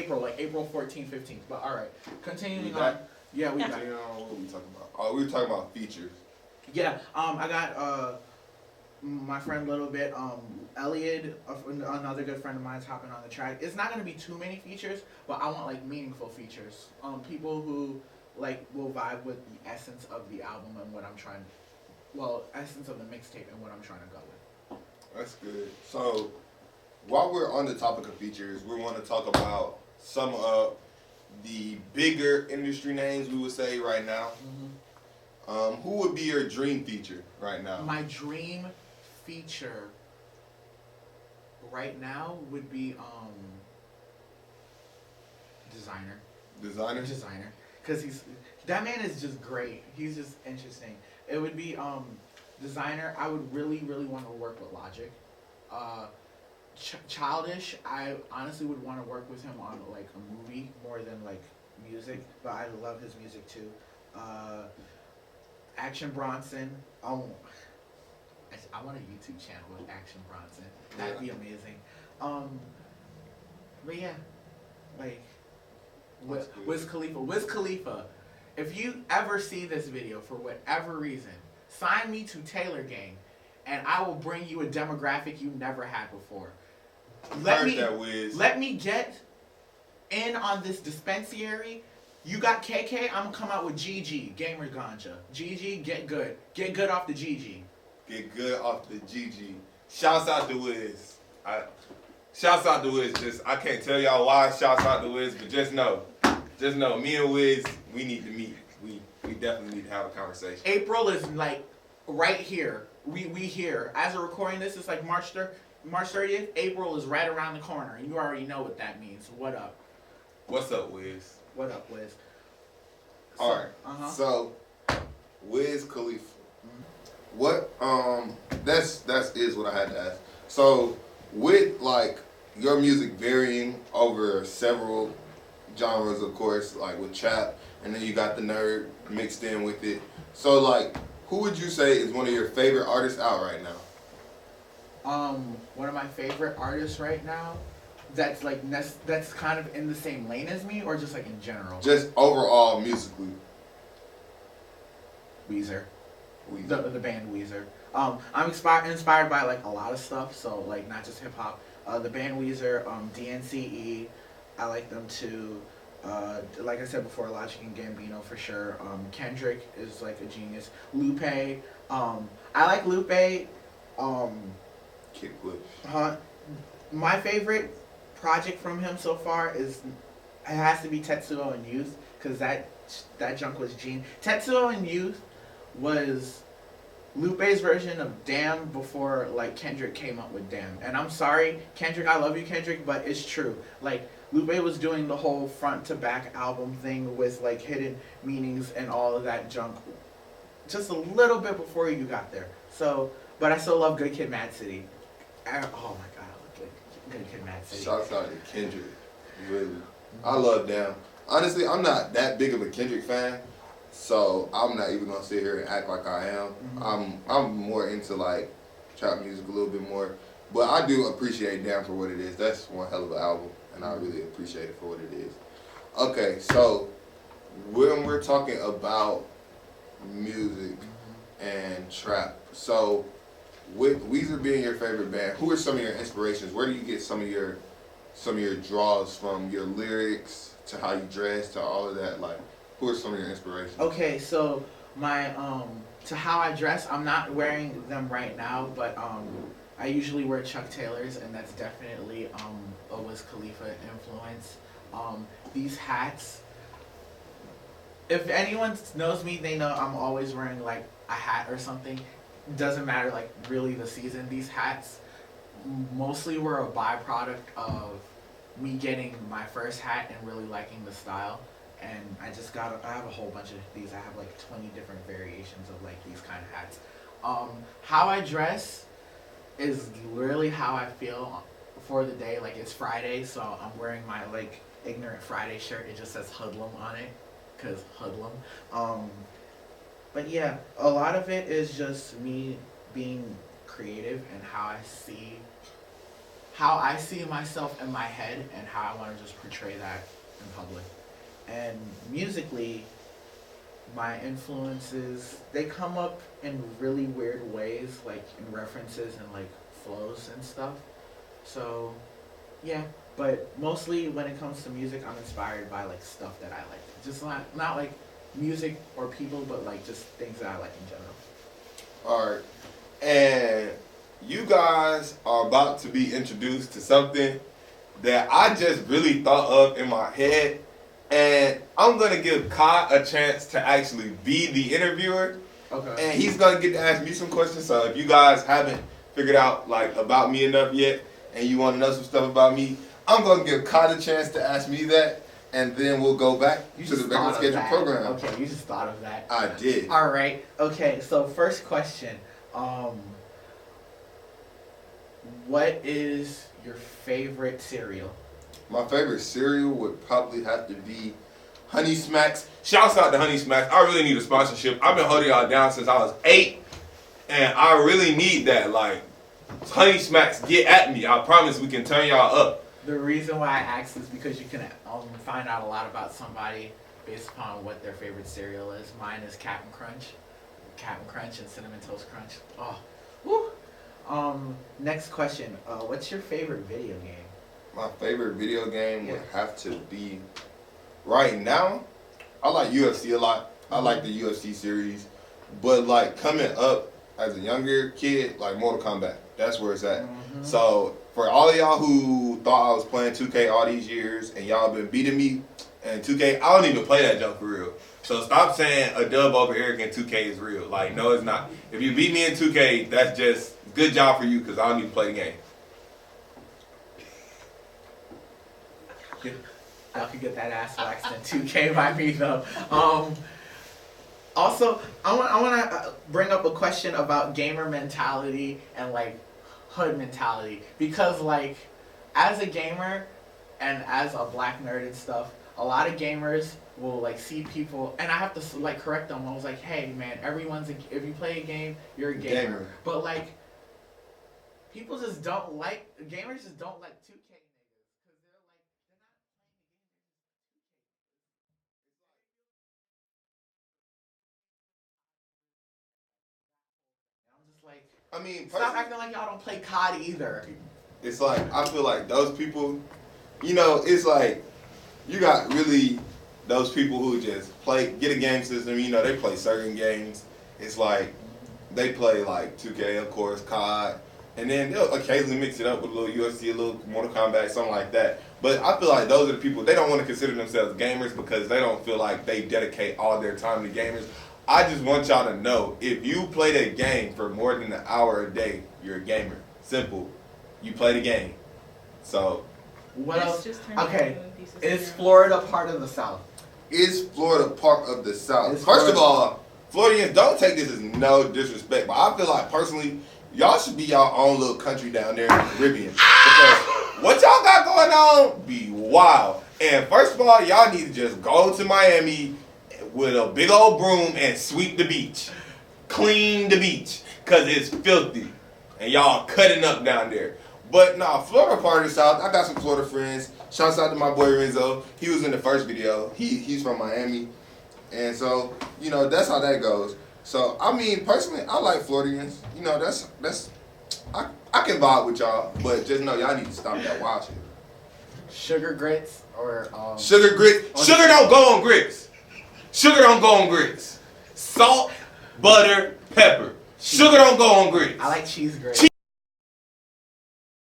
April, like April 14th, 15th. But all right, continuing We on. back? Yeah, we back. What were we talking about? Oh, we were talking about features. Yeah, I got my friend Little Bit, Elliot, another good friend of mine, is hopping on the track. It's not gonna be too many features, but I want like meaningful features. People who like will vibe with the essence of the album and what I'm trying. Well, essence of the mixtape and what I'm trying to go with. That's good. So, while we're on the topic of features, we want to talk about some of the bigger industry names we would say right now. Who would be your dream feature right now? My dream feature right now would be designer. Designer, because that man is just great. He's just interesting. It would be designer. I would really want to work with Logic. Childish. I honestly would want to work with him on like a movie more than like music, but I love his music too. Action Bronson. Oh, I want a YouTube channel with Action Bronson. That'd be amazing. But yeah, like Wiz Khalifa. Wiz Khalifa. If you ever see this video for whatever reason, sign me to Taylor Gang, and I will bring you a demographic you never had before. Let me get in on this dispensary. You got KK, I'm gonna come out with GG, Gamer Ganja. GG, get good. Get good off the GG. Get good off the GG. Shouts out to Wiz. Shouts out to Wiz. I can't tell y'all why shouts out to Wiz, but just know, me and Wiz, we need to meet. We definitely need to have a conversation. April is like right here. We here. As we're recording this, it's like March 30th. April is right around the corner, and you already know what that means. What up? What's up, Wiz? What up, Wiz? Alright. So, Wiz Khalifa. What that's is what I had to ask. So, with like your music varying over several genres, of course, like with trap, and then you got the nerd mixed in with it. So like, who would you say is one of your favorite artists out right now? One of my favorite artists right now that's like that's kind of in the same lane as me, or just like in general? Just overall musically. Weezer. The band Weezer. I'm inspired by like a lot of stuff, so like not just hip hop. The band Weezer, DNCE, I like them too. Like I said before, Logic and Gambino for sure. Kendrick is like a genius. Lupe, I like Lupe. Kid Push. My favorite project from him so far it has to be Tetsuo and Youth, because that junk was genius. Tetsuo and Youth was Lupe's version of Damn before like Kendrick came up with Damn. And I'm sorry, Kendrick, I love you, Kendrick, but it's true. Like Lupe was doing the whole front to back album thing with like hidden meanings and all of that junk just a little bit before you got there. So, but I still love Good Kid, Mad City. Oh my god, I love Good Kid, Mad City. Shouts out to Kendrick. Really. I love Damn. Honestly, I'm not that big of a Kendrick fan, so I'm not even gonna sit here and act like I am. I'm more into like trap music a little bit more, but I do appreciate Damn for what it is. That's one hell of an album, and I really appreciate it for what it is. Okay, so when we're talking about music and trap, so with Weezer being your favorite band, who are some of your inspirations? Where do you get some of your draws from? Your lyrics to how you dress to all of that, like. Who are some of your inspirations? Okay, so my to how I dress, I'm not wearing them right now, but I usually wear Chuck Taylors, and that's definitely a Wiz Khalifa influence. These hats, if anyone knows me, they know I'm always wearing like a hat or something. Doesn't matter like really the season. These hats mostly were a byproduct of me getting my first hat and really liking the style. And I have a whole bunch of these. I have like 20 different variations of like these kind of hats. How I dress is really how I feel for the day. Like it's Friday, so I'm wearing my like Ignorant Friday shirt. It just says Hoodlum on it, cause Hoodlum. But yeah, a lot of it is just me being creative and how I see myself in my head and how I want to just portray that in public. And musically, my influences, they come up in really weird ways, like in references and like flows and stuff. So, yeah, but mostly when it comes to music, I'm inspired by like stuff that I like. Just not like music or people, but like just things that I like in general. All right. And you guys are about to be introduced to something that I just really thought of in my head. And I'm going to give Kai a chance to actually be the interviewer. Okay. And he's going to get to ask me some questions. So if you guys haven't figured out like about me enough yet and you want to know some stuff about me, I'm going to give Kai the chance to ask me that. And then we'll go back to the regular scheduled program. Okay, you just thought of that. I did. All right. Okay, so first question. What is your favorite cereal? My favorite cereal would probably have to be Honey Smacks. Shouts out to Honey Smacks. I really need a sponsorship. I've been holding y'all down since I was 8. And I really need that. Like, Honey Smacks, get at me. I promise we can turn y'all up. The reason why I asked is because you can find out a lot about somebody based upon what their favorite cereal is. Mine is Cap'n Crunch. Cap'n Crunch and Cinnamon Toast Crunch. Oh, woo. Next question. What's your favorite video game? My favorite video game would have to be, right now, I like UFC a lot. I like the UFC series. But like coming up as a younger kid, like Mortal Kombat. That's where it's at. Mm-hmm. So for all of y'all who thought I was playing 2K all these years and y'all been beating me in 2K, I don't even play that junk for real. So stop saying a dub over Eric in 2K is real. Like, no, it's not. If you beat me in 2K, that's just good job for you because I don't even play the game. Y'all could get that ass waxed in 2K by me though. Also, I want to bring up a question about gamer mentality and like hood mentality, because like as a gamer and as a black nerd and stuff, a lot of gamers will like see people, and I have to like correct them. I was like, hey man, if you play a game, you're a gamer. But like people just don't like, gamers just don't like 2K. Like, I mean, stop acting like y'all don't play COD either. It's like, I feel like those people, you know, it's like, you got really those people who just get a game system, you know, they play certain games. It's like, they play like 2K, of course, COD, and then they'll occasionally mix it up with a little UFC, a little Mortal Kombat, something like that. But I feel like those are the people, they don't want to consider themselves gamers because they don't feel like they dedicate all their time to gamers. I just want y'all to know, if you play that game for more than an hour a day, you're a gamer. Simple. You play the game. So. What else? Okay. Is Florida part of the South? Is Florida part of the South? First of all, Floridians, don't take this as no disrespect, but I feel like personally, y'all should be y'all own little country down there in the Caribbean. Because what y'all got going on be wild. And first of all, y'all need to just go to Miami with a big old broom and sweep the beach. Clean the beach. Because it's filthy. And y'all cutting up down there. But nah, Florida part of the South. I got some Florida friends. Shouts out to my boy Renzo. He was in the first video. He's from Miami. And so, you know, that's how that goes. So, I mean, personally, I like Floridians. You know, I can vibe with y'all. But just know y'all need to stop that wild shit. Sugar grits or... Sugar grits. Sugar don't go on grits. Sugar don't go on grits. Salt, butter, pepper. Sugar don't go on grits. I like cheese grits.